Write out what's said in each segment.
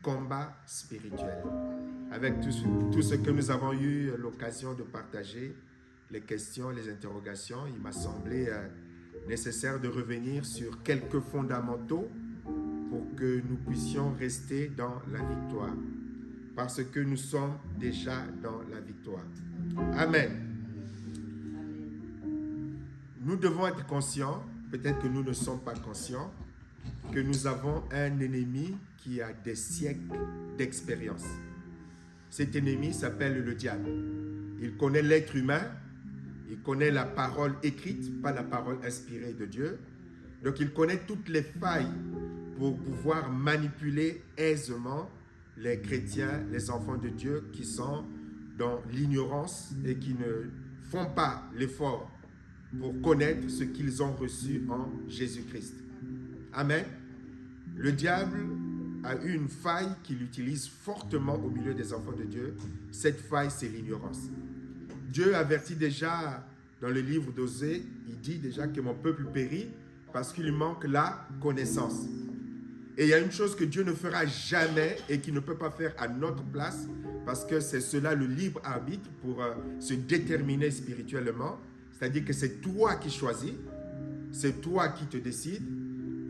combat spirituel. Avec tout ce que nous avons eu l'occasion de partager, les questions, les interrogations, il m'a semblé nécessaire de revenir sur quelques fondamentaux pour que nous puissions rester dans la victoire. Parce que nous sommes déjà dans la victoire. Amen. Nous devons être conscients, peut-être que nous ne sommes pas conscients, que nous avons un ennemi qui a des siècles d'expérience. Cet ennemi s'appelle le diable. Il connaît l'être humain, il connaît la parole écrite, pas la parole inspirée de Dieu. Donc il connaît toutes les failles pour pouvoir manipuler aisément les chrétiens, les enfants de Dieu qui sont dans l'ignorance et qui ne font pas l'effort pour connaître ce qu'ils ont reçu en Jésus-Christ. Amen. Le diable a eu une faille qu'il utilise fortement au milieu des enfants de Dieu. Cette faille, c'est l'ignorance. Dieu avertit déjà dans le livre d'Osée, il dit déjà que mon peuple périt parce qu'il lui manque la connaissance. Et il y a une chose que Dieu ne fera jamais et qu'il ne peut pas faire à notre place, parce que c'est cela le libre arbitre pour se déterminer spirituellement. C'est-à-dire que c'est toi qui choisis, c'est toi qui te décides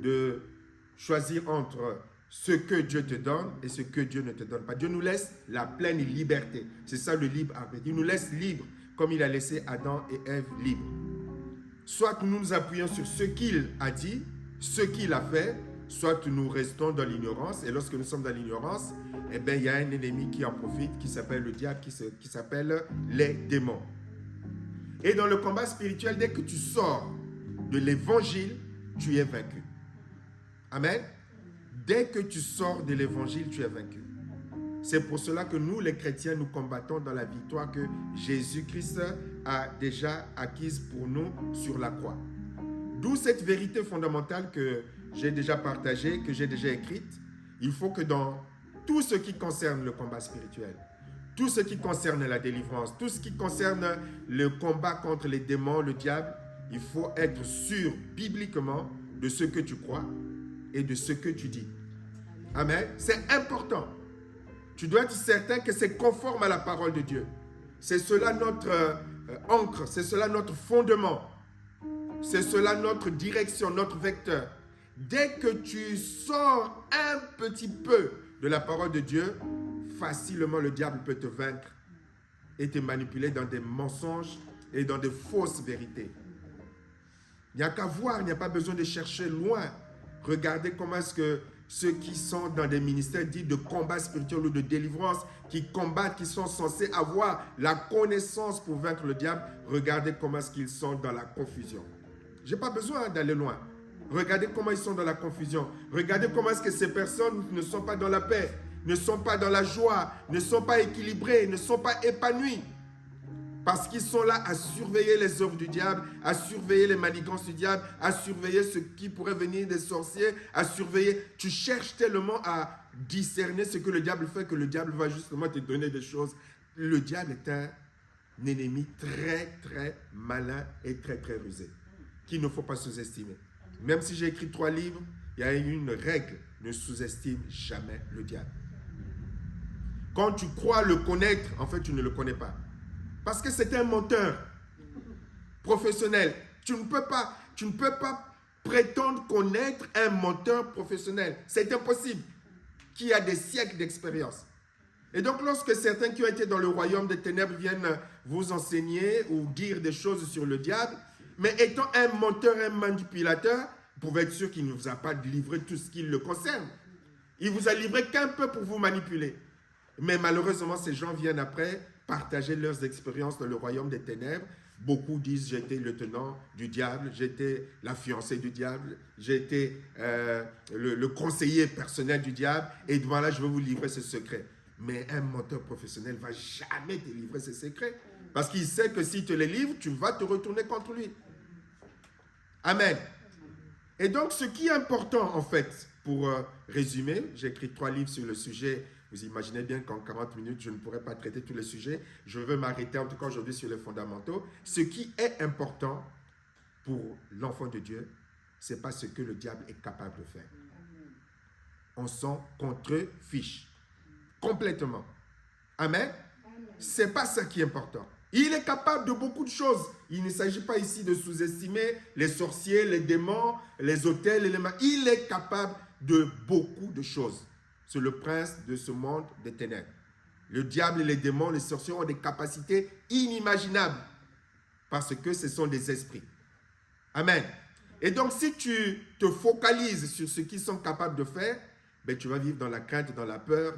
de choisir entre ce que Dieu te donne et ce que Dieu ne te donne pas. Dieu nous laisse la pleine liberté. C'est ça le libre arbitre. Il nous laisse libres comme il a laissé Adam et Ève libres. Soit nous nous appuyons sur ce qu'il a dit, ce qu'il a fait, soit nous restons dans l'ignorance. Et lorsque nous sommes dans l'ignorance, eh bien, il y a un ennemi qui en profite, qui s'appelle le diable, qui s'appelle les démons. Et dans le combat spirituel, dès que tu sors de l'évangile, tu es vaincu. Amen. Dès que tu sors de l'évangile, tu es vaincu. C'est pour cela que nous, les chrétiens, nous combattons dans la victoire que Jésus-Christ a déjà acquise pour nous sur la croix. D'où cette vérité fondamentale que j'ai déjà partagée, que j'ai déjà écrite. Il faut que dans tout ce qui concerne le combat spirituel, tout ce qui concerne la délivrance, tout ce qui concerne le combat contre les démons, le diable, il faut être sûr bibliquement de ce que tu crois et de ce que tu dis. Amen. C'est important. Tu dois être certain que c'est conforme à la parole de Dieu. C'est cela notre ancre, c'est cela notre fondement. C'est cela notre direction, notre vecteur. Dès que tu sors un petit peu de la parole de Dieu, facilement le diable peut te vaincre et te manipuler dans des mensonges et dans des fausses vérités. Il n'y a qu'à voir, il n'y a pas besoin de chercher loin. Regardez comment est-ce que ceux qui sont dans des ministères dits de combat spirituel ou de délivrance, qui combattent, qui sont censés avoir la connaissance pour vaincre le diable, regardez comment est-ce qu'ils sont dans la confusion. Je n'ai pas besoin d'aller loin. Regardez comment ils sont dans la confusion. Regardez comment est-ce que ces personnes ne sont pas dans la paix, ne sont pas dans la joie, ne sont pas équilibrées, ne sont pas épanouies. Parce qu'ils sont là à surveiller les œuvres du diable, à surveiller les manigances du diable, à surveiller ce qui pourrait venir des sorciers, à surveiller. Tu cherches tellement à discerner ce que le diable fait que le diable va justement te donner des choses. Le diable est un ennemi très, très malin et très, très rusé, qu'il ne faut pas sous-estimer. Même si j'ai écrit 3 livres, il y a une règle, ne sous-estime jamais le diable. Quand tu crois le connaître, en fait, tu ne le connais pas. Parce que c'est un menteur professionnel. Tu ne peux pas prétendre connaître un menteur professionnel. C'est impossible. Qui a des siècles d'expérience. Et donc, lorsque certains qui ont été dans le royaume des ténèbres viennent vous enseigner ou dire des choses sur le diable, mais étant un menteur, un manipulateur, vous pouvez être sûr qu'il ne vous a pas livré tout ce qui le concerne. Il vous a livré qu'un peu pour vous manipuler. Mais malheureusement, ces gens viennent après partager leurs expériences dans le royaume des ténèbres. Beaucoup disent, j'étais le tenant du diable, j'étais la fiancée du diable, j'étais le conseiller personnel du diable, et voilà, je vais vous livrer ce secret. Mais un menteur professionnel ne va jamais te livrer ce secret, parce qu'il sait que s'il te les livre, tu vas te retourner contre lui. Amen. Et donc, ce qui est important, en fait, pour résumer, j'ai écrit 3 livres sur le sujet. Vous imaginez bien qu'en 40 minutes, je ne pourrais pas traiter tous les sujets. Je veux m'arrêter, en tout cas aujourd'hui, sur les fondamentaux. Ce qui est important pour l'enfant de Dieu, ce n'est pas ce que le diable est capable de faire. on s'en contrefiche. Complètement. Amen. Ce n'est pas ça qui est important. Il est capable de beaucoup de choses. Il ne s'agit pas ici de sous-estimer les sorciers, les démons, les autels, les mains. Il est capable de beaucoup de choses. C'est le prince de ce monde des ténèbres. Le diable et les démons, les sorciers ont des capacités inimaginables parce que ce sont des esprits. Amen. Et donc, si tu te focalises sur ce qu'ils sont capables de faire, ben, tu vas vivre dans la crainte, dans la peur,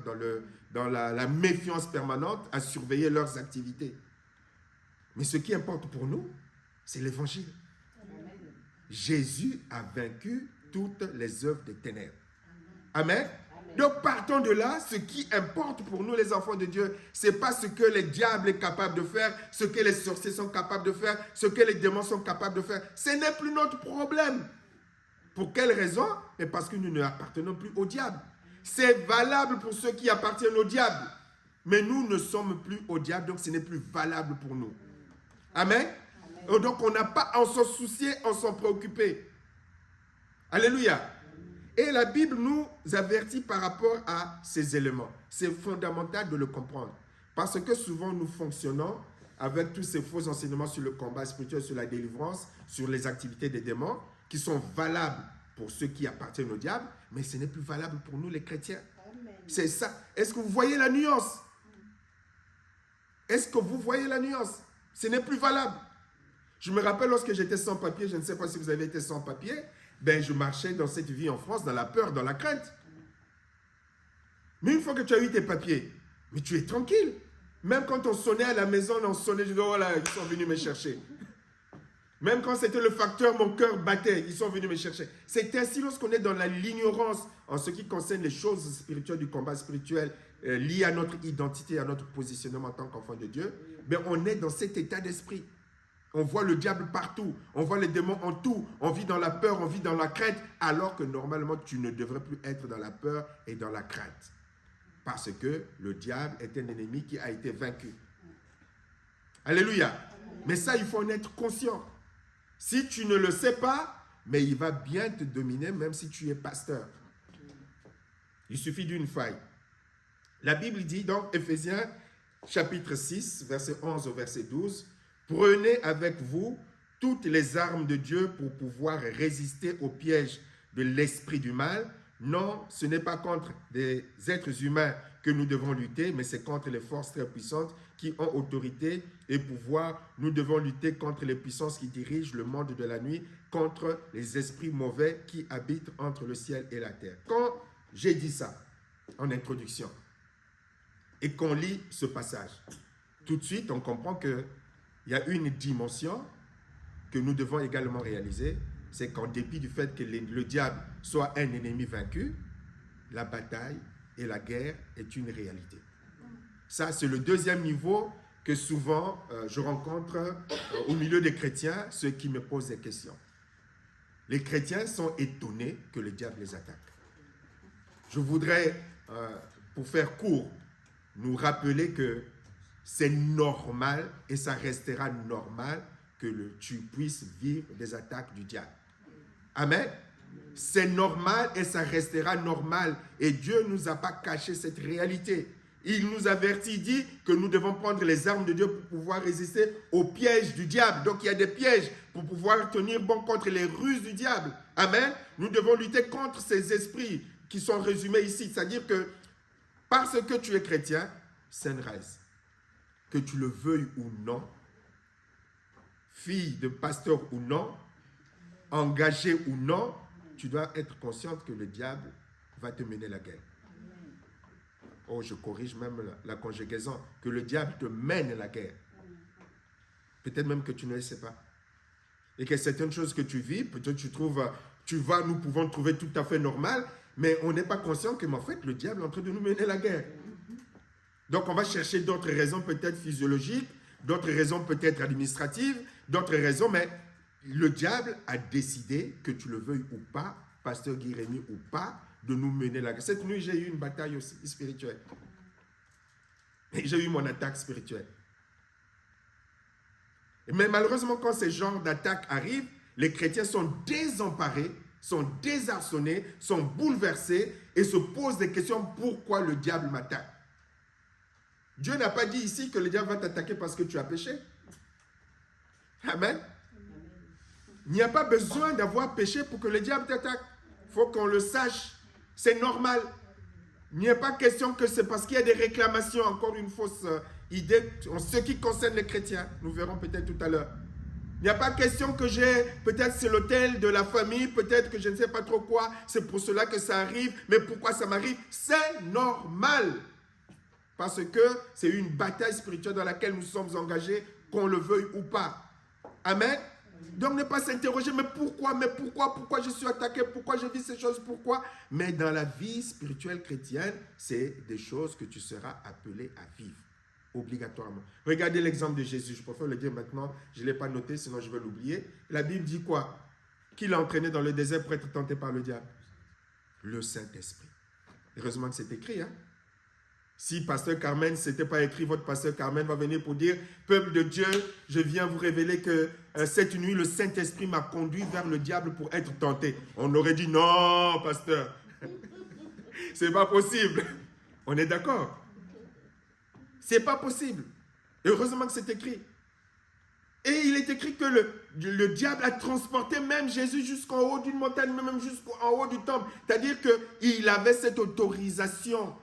dans la méfiance permanente, à surveiller leurs activités. Mais ce qui importe pour nous, c'est l'évangile. Jésus a vaincu toutes les œuvres des ténèbres. Amen. Donc, partons de là, ce qui importe pour nous, les enfants de Dieu, ce n'est pas ce que les diables sont capables de faire, ce que les sorciers sont capables de faire, ce que les démons sont capables de faire. Ce n'est plus notre problème. Pour quelle raison? Mais parce que nous ne appartenons plus au diable. C'est valable pour ceux qui appartiennent au diable. Mais nous ne sommes plus au diable, donc ce n'est plus valable pour nous. Amen. Et donc, on n'a pas à s'en soucier, à s'en préoccuper. Alléluia. Et la Bible nous avertit par rapport à ces éléments. C'est fondamental de le comprendre. Parce que souvent, nous fonctionnons avec tous ces faux enseignements sur le combat spirituel, sur la délivrance, sur les activités des démons, qui sont valables pour ceux qui appartiennent au diable, mais ce n'est plus valable pour nous, les chrétiens. C'est ça. Est-ce que vous voyez la nuance? Est-ce que vous voyez la nuance? Ce n'est plus valable. Je me rappelle lorsque j'étais sans papier, je ne sais pas si vous avez été sans papier, ben je marchais dans cette vie en France, dans la peur, dans la crainte. Mais une fois que tu as eu tes papiers, mais tu es tranquille. Même quand on sonnait à la maison, on sonnait, je dis, oh là, ils sont venus me chercher. Même quand c'était le facteur, mon cœur battait, ils sont venus me chercher. C'est ainsi lorsqu'on est dans l'ignorance en ce qui concerne les choses spirituelles, du combat spirituel, liées à notre identité, à notre positionnement en tant qu'enfant de Dieu, ben on est dans cet état d'esprit. On voit le diable partout, on voit les démons en tout, on vit dans la peur, on vit dans la crainte, alors que normalement tu ne devrais plus être dans la peur et dans la crainte. Parce que le diable est un ennemi qui a été vaincu. Alléluia. Mais ça, il faut en être conscient. Si tu ne le sais pas, mais il va bien te dominer même si tu es pasteur. Il suffit d'une faille. La Bible dit dans Éphésiens chapitre 6, verset 11 au verset 12, « Prenez avec vous toutes les armes de Dieu pour pouvoir résister aux pièges de l'esprit du mal. Non, ce n'est pas contre des êtres humains que nous devons lutter, mais c'est contre les forces très puissantes qui ont autorité et pouvoir. Nous devons lutter contre les puissances qui dirigent le monde de la nuit, contre les esprits mauvais qui habitent entre le ciel et la terre. » Quand j'ai dit ça en introduction et qu'on lit ce passage, tout de suite on comprend qu'il y a une dimension que nous devons également réaliser, c'est qu'en dépit du fait que le diable soit un ennemi vaincu, la bataille et la guerre est une réalité. Ça, c'est le deuxième niveau que souvent je rencontre au milieu des chrétiens, ceux qui me posent des questions. Les chrétiens sont étonnés que le diable les attaque. Je voudrais, pour faire court, nous rappeler que c'est normal et ça restera normal que tu puisses vivre des attaques du diable. Amen. C'est normal et ça restera normal. Et Dieu ne nous a pas caché cette réalité. Il nous avertit, dit que nous devons prendre les armes de Dieu pour pouvoir résister aux pièges du diable. Donc il y a des pièges pour pouvoir tenir bon contre les ruses du diable. Amen. Nous devons lutter contre ces esprits qui sont résumés ici. C'est-à-dire que parce que tu es chrétien, Sunrise, que tu le veuilles ou non, fille de pasteur ou non, engagé ou non, tu dois être consciente que le diable va te mener la guerre. Oh, je corrige même la conjugaison, que le diable te mène la guerre. Peut-être même que tu ne le sais pas. Et que certaines choses que tu vis, peut-être nous pouvons trouver tout à fait normal, mais on n'est pas conscient que, en fait, le diable est en train de nous mener la guerre. Donc, on va chercher d'autres raisons peut-être physiologiques, d'autres raisons peut-être administratives, d'autres raisons, mais le diable a décidé, que tu le veuilles ou pas, pasteur Guy Rémy ou pas, de nous mener la guerre. Cette nuit, j'ai eu une bataille aussi spirituelle. Et j'ai eu mon attaque spirituelle. Mais malheureusement, quand ces genres d'attaques arrivent, les chrétiens sont désemparés sont désarçonnés, sont bouleversés et se posent des questions pourquoi le diable m'attaque. Dieu n'a pas dit ici que le diable va t'attaquer parce que tu as péché. Amen. Il n'y a pas besoin d'avoir péché pour que le diable t'attaque. Il faut qu'on le sache. C'est normal. Il n'y a pas question que c'est parce qu'il y a des réclamations, encore une fausse idée, en ce qui concerne les chrétiens. Nous verrons peut-être tout à l'heure. Il n'y a pas question que j'ai, peut-être c'est l'autel de la famille, peut-être que je ne sais pas trop quoi, c'est pour cela que ça arrive, mais pourquoi ça m'arrive? C'est normal. Parce que c'est une bataille spirituelle dans laquelle nous sommes engagés, qu'on le veuille ou pas. Amen. Donc ne pas s'interroger, mais pourquoi je suis attaqué, pourquoi je vis ces choses, pourquoi? Mais dans la vie spirituelle chrétienne, c'est des choses que tu seras appelé à vivre, obligatoirement. Regardez l'exemple de Jésus, je préfère le dire maintenant, je ne l'ai pas noté, sinon je vais l'oublier. La Bible dit quoi? Qui l'a entraîné dans le désert pour être tenté par le diable? Le Saint-Esprit. Heureusement que c'est écrit, hein? Si pasteur Carmen, ce n'était pas écrit, votre pasteur Carmen va venir pour dire, peuple de Dieu, je viens vous révéler que cette nuit, le Saint-Esprit m'a conduit vers le diable pour être tenté. On aurait dit, non, pasteur, c'est pas possible. On est d'accord? C'est pas possible. Heureusement que c'est écrit. Et il est écrit que le diable a transporté même Jésus jusqu'en haut d'une montagne, même jusqu'en haut du temple. C'est-à-dire qu'il avait cette autorisation.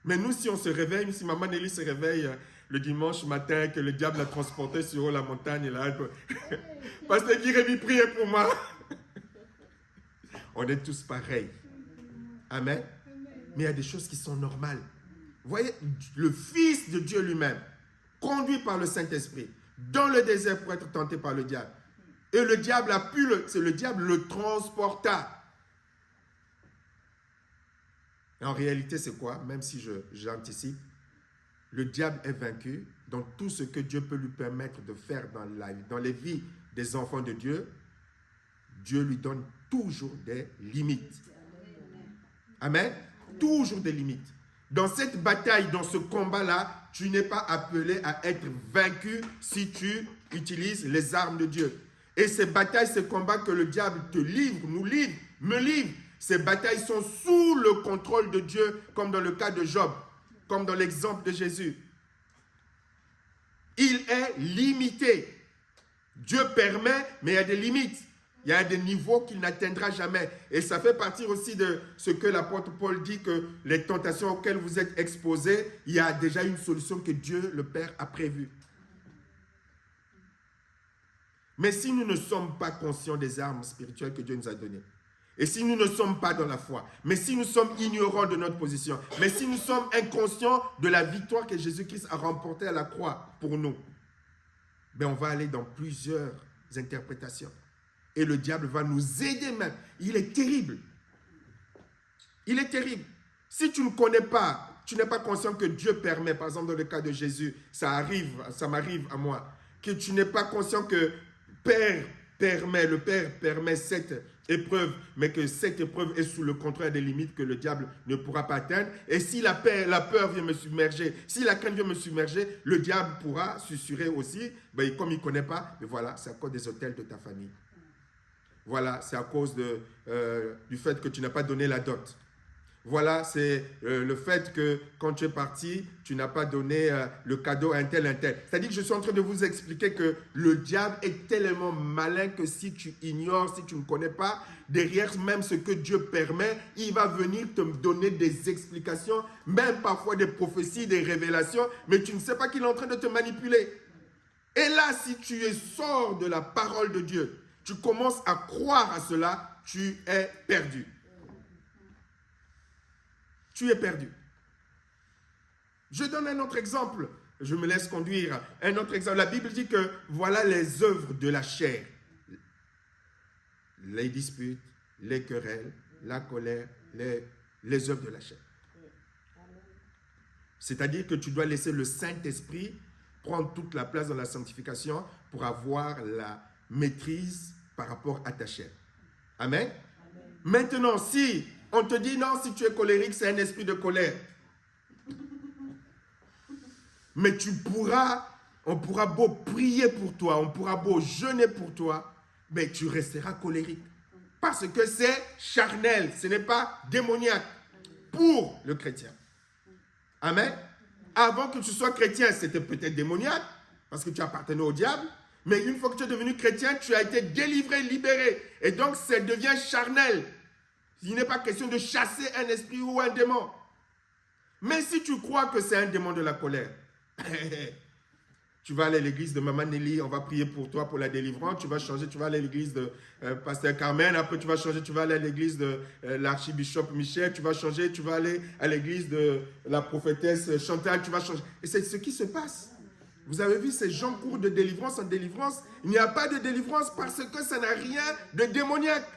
Mais nous, si on se réveille, si maman Nelly se réveille le dimanche matin, que le diable l'a transporté sur la montagne, là, pasteur Guy, priez pour moi. On est tous pareils. Amen. Mais il y a des choses qui sont normales. Vous voyez, le Fils de Dieu lui-même, conduit par le Saint-Esprit, dans le désert pour être tenté par le diable. Et le diable le diable le transporta. En réalité, c'est quoi? Même si j'anticipe, le diable est vaincu dans tout ce que Dieu peut lui permettre de faire dans les vies des enfants de Dieu. Dieu lui donne toujours des limites. Amen. Toujours des limites. Dans cette bataille, dans ce combat-là, tu n'es pas appelé à être vaincu si tu utilises les armes de Dieu. Et ces batailles, ces combats que le diable te livre, nous livre, me livre, ces batailles sont sous le contrôle de Dieu, comme dans le cas de Job, comme dans l'exemple de Jésus. Il est limité. Dieu permet, mais il y a des limites. Il y a des niveaux qu'il n'atteindra jamais. Et ça fait partie aussi de ce que l'apôtre Paul dit, que les tentations auxquelles vous êtes exposés, il y a déjà une solution que Dieu, le Père, a prévue. Mais si nous ne sommes pas conscients des armes spirituelles que Dieu nous a données, et si nous ne sommes pas dans la foi, mais si nous sommes ignorants de notre position, mais si nous sommes inconscients de la victoire que Jésus-Christ a remportée à la croix pour nous, ben on va aller dans plusieurs interprétations. Et le diable va nous aider même. Il est terrible. Il est terrible. Si tu ne connais pas, tu n'es pas conscient que Dieu permet, par exemple dans le cas de Jésus, ça m'arrive à moi, que tu n'es pas conscient que le Père permet cette épreuve, mais que cette épreuve est sous le contrôle des limites que le diable ne pourra pas atteindre. Et si la peur vient me submerger, si la crainte vient me submerger, le diable pourra susurrer aussi, ben, comme il ne connaît pas, mais voilà, c'est à cause des autels de ta famille. Voilà, c'est à cause du fait que tu n'as pas donné la dot. Voilà, c'est le fait que quand tu es parti, tu n'as pas donné le cadeau à un tel. C'est-à-dire que je suis en train de vous expliquer que le diable est tellement malin que si tu ignores, si tu ne connais pas, derrière même ce que Dieu permet, il va venir te donner des explications, même parfois des prophéties, des révélations, mais tu ne sais pas qu'il est en train de te manipuler. Et là, si tu sors de la parole de Dieu, tu commences à croire à cela, tu es perdu. Tu es perdu. Je donne un autre exemple. Je me laisse conduire. Un autre exemple. La Bible dit que voilà les œuvres de la chair. Les disputes, les querelles, la colère, les œuvres de la chair. C'est-à-dire que tu dois laisser le Saint-Esprit prendre toute la place dans la sanctification pour avoir la maîtrise par rapport à ta chair. Amen. Maintenant, si on te dit non, si tu es colérique, c'est un esprit de colère. Mais on pourra beau prier pour toi, on pourra beau jeûner pour toi, mais tu resteras colérique. Parce que c'est charnel, ce n'est pas démoniaque pour le chrétien. Amen. Avant que tu sois chrétien, c'était peut-être démoniaque, parce que tu appartenais au diable. Mais une fois que tu es devenu chrétien, tu as été délivré, libéré. Et donc, ça devient charnel. Il n'est pas question de chasser un esprit ou un démon. Mais si tu crois que c'est un démon de la colère, tu vas aller à l'église de Maman Nelly, on va prier pour toi, pour la délivrance. Tu vas changer, tu vas aller à l'église de Pasteur Carmen. Après, tu vas changer, tu vas aller à l'église de l'archibishop Michel. Tu vas changer, tu vas aller à l'église de la prophétesse Chantal. Tu vas changer. Et c'est ce qui se passe. Vous avez vu, ces gens courent de délivrance en délivrance. Il n'y a pas de délivrance parce que ça n'a rien de démoniaque.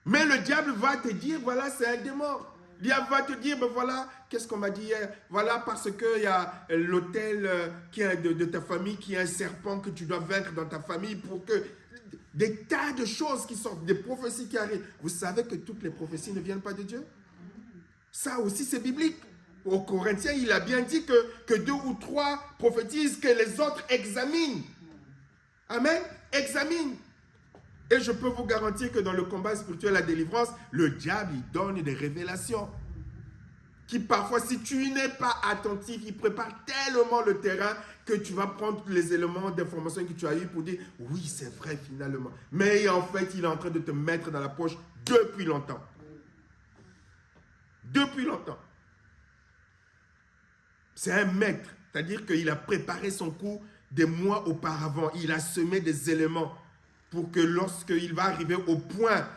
Mais le diable va te dire, voilà, c'est un démon. Le diable va te dire, ben voilà, qu'est-ce qu'on m'a dit hier? Voilà, parce qu'il y a l'autel qui est de ta famille, qui est un serpent que tu dois vaincre dans ta famille pour que... Des tas de choses qui sortent, des prophéties qui arrivent. Vous savez que toutes les prophéties ne viennent pas de Dieu? Ça aussi, c'est biblique. Aux Corinthiens, il a bien dit que 2 ou 3 prophétisent, que les autres examinent. Amen. Examinent. Et je peux vous garantir que dans le combat spirituel, la délivrance, le diable, il donne des révélations. Qui parfois, si tu n'es pas attentif, il prépare tellement le terrain que tu vas prendre les éléments d'information que tu as eu pour dire, oui, c'est vrai finalement. Mais en fait, il est en train de te mettre dans la poche depuis longtemps. Depuis longtemps. C'est un maître, c'est-à-dire qu'il a préparé son coup des mois auparavant. Il a semé des éléments pour que lorsqu'il va arriver au point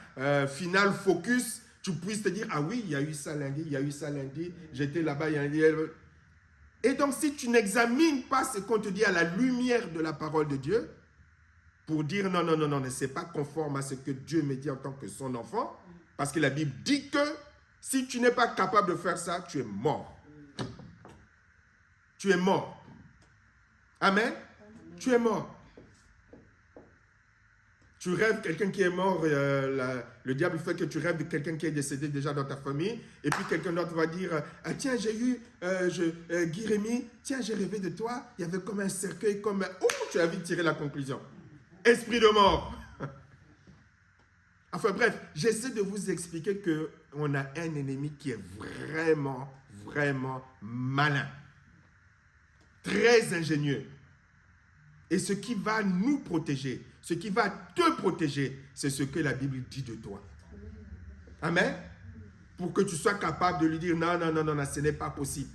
final, focus, tu puisses te dire, ah oui, il y a eu ça lundi, il y a eu ça lundi, j'étais là-bas, il y a un... Et donc, si tu n'examines pas ce qu'on te dit à la lumière de la parole de Dieu, pour dire, non, non, non, non, ce n'est pas conforme à ce que Dieu me dit en tant que son enfant, parce que la Bible dit que si tu n'es pas capable de faire ça, tu es mort. Tu es mort. Amen. Tu es mort. Tu rêves quelqu'un qui est mort, le diable fait que tu rêves de quelqu'un qui est décédé déjà dans ta famille, et puis quelqu'un d'autre va dire, ah, tiens, j'ai eu, Guy Rémy, tiens, j'ai rêvé de toi, il y avait comme un cercueil, comme un... Oh, tu as vite tiré la conclusion. Esprit de mort. Enfin bref, j'essaie de vous expliquer qu'on a un ennemi qui est vraiment, vraiment malin. Très ingénieux. Et ce qui va nous protéger, ce qui va te protéger, c'est ce que la Bible dit de toi. Amen. Pour que tu sois capable de lui dire, non, non, non, non, non, ce n'est pas possible.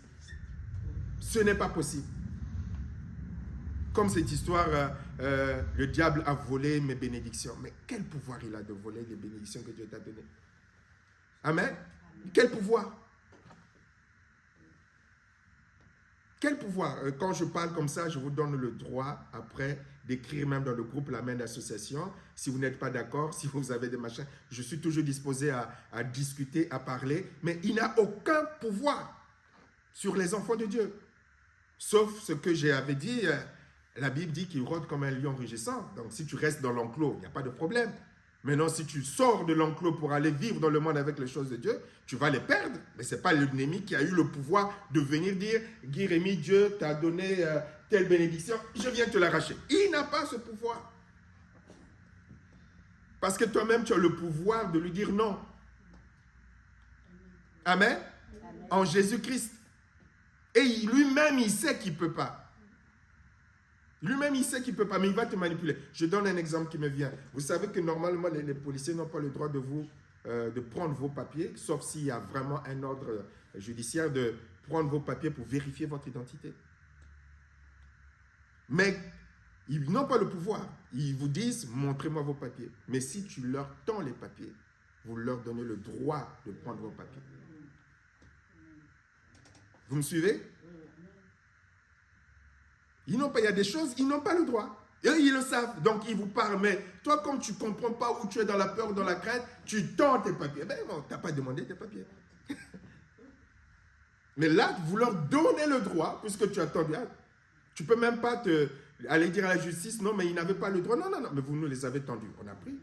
Ce n'est pas possible. Comme cette histoire, le diable a volé mes bénédictions. Mais quel pouvoir il a de voler les bénédictions que Dieu t'a données? Amen. Quel pouvoir? Quel pouvoir? Quand je parle comme ça, je vous donne le droit après d'écrire même dans le groupe La Main d'Association. Si vous n'êtes pas d'accord, si vous avez des machins, je suis toujours disposé à discuter, à parler. Mais il n'a aucun pouvoir sur les enfants de Dieu. Sauf ce que j'avais dit, la Bible dit qu'il rôde comme un lion rugissant. Donc si tu restes dans l'enclos, il n'y a pas de problème. Maintenant, si tu sors de l'enclos pour aller vivre dans le monde avec les choses de Dieu, tu vas les perdre. Mais ce n'est pas l'ennemi qui a eu le pouvoir de venir dire, Guy Rémy, Dieu t'a donné telle bénédiction, je viens te l'arracher. Il n'a pas ce pouvoir. Parce que toi-même, tu as le pouvoir de lui dire non. Amen. En Jésus-Christ. Et lui-même, il sait qu'il ne peut pas. Lui-même, il sait qu'il ne peut pas, mais il va te manipuler. Je donne un exemple qui me vient. Vous savez que normalement, les policiers n'ont pas le droit de prendre vos papiers, sauf s'il y a vraiment un ordre judiciaire de prendre vos papiers pour vérifier votre identité. Mais ils n'ont pas le pouvoir. Ils vous disent, montrez-moi vos papiers. Mais si tu leur tends les papiers, vous leur donnez le droit de prendre vos papiers. Vous me suivez? Ils n'ont pas, il y a des choses, ils n'ont pas le droit. Et eux, ils le savent, donc ils vous parlent. Mais toi, comme tu ne comprends pas où tu es dans la peur, dans la crainte, tu tends tes papiers. Ben non, tu n'as pas demandé tes papiers. Mais là, vous leur donnez le droit, puisque tu as tendu. Tu ne peux même pas aller dire à la justice, non, mais ils n'avaient pas le droit. Non, non, non, mais vous nous les avez tendus. On a pris.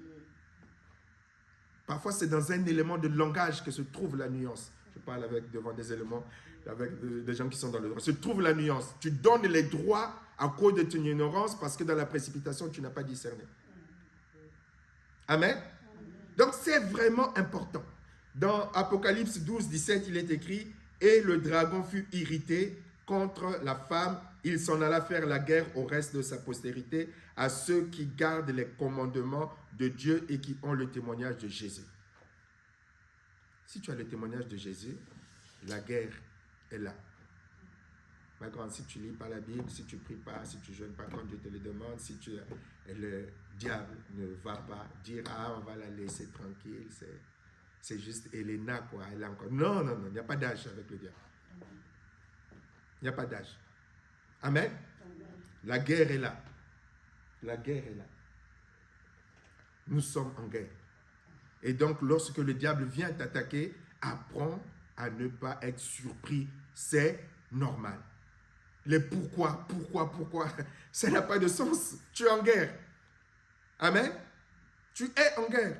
Parfois, c'est dans un élément de langage que se trouve la nuance. Je parle devant des éléments, avec des gens qui sont dans le droit. Se trouve la nuance. Tu donnes les droits à cause de ton ignorance parce que dans la précipitation, tu n'as pas discerné. Amen. Donc c'est vraiment important. Dans Apocalypse 12, 17, il est écrit « Et le dragon fut irrité contre la femme, il s'en alla faire la guerre au reste de sa postérité, à ceux qui gardent les commandements de Dieu et qui ont le témoignage de Jésus. » Si tu as le témoignage de Jésus, la guerre est là. Ma grande, si tu ne lis pas la Bible, si tu ne pries pas, si tu ne jeûnes pas quand Dieu te le demande, si tu, le diable ne va pas dire « Ah, on va la laisser tranquille, c'est juste Elena, quoi. Elle a encore... » Non, non, non, il n'y a pas d'âge avec le diable. Il n'y a pas d'âge. Amen. La guerre est là. La guerre est là. Nous sommes en guerre. Et donc, lorsque le diable vient t'attaquer, apprends à ne pas être surpris. C'est normal. Les pourquoi, ça n'a pas de sens. Tu es en guerre. Amen. Tu es en guerre.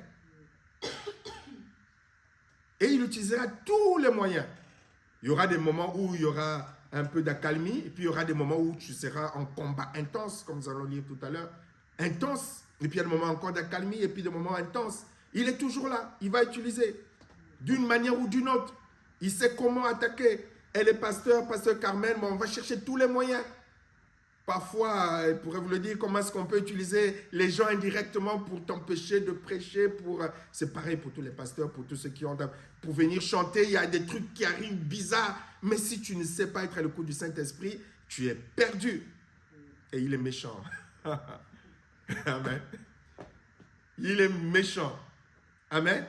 Et il utilisera tous les moyens. Il y aura des moments où il y aura un peu d'accalmie, et puis il y aura des moments où tu seras en combat intense, comme nous allons lire tout à l'heure. Intense. Et puis il y a des moments encore d'accalmie, et puis des moments intenses. Il est toujours là. Il va utiliser d'une manière ou d'une autre. Il sait comment attaquer. Et les pasteurs, pasteur Carmen, on va chercher tous les moyens. Parfois, il pourrait vous le dire, comment est-ce qu'on peut utiliser les gens indirectement pour t'empêcher de prêcher. C'est pareil pour tous les pasteurs, pour tous ceux qui ont... Pour venir chanter, il y a des trucs qui arrivent bizarres. Mais si tu ne sais pas être à l'écoute du Saint-Esprit, tu es perdu. Et il est méchant. Amen. Il est méchant. Amen.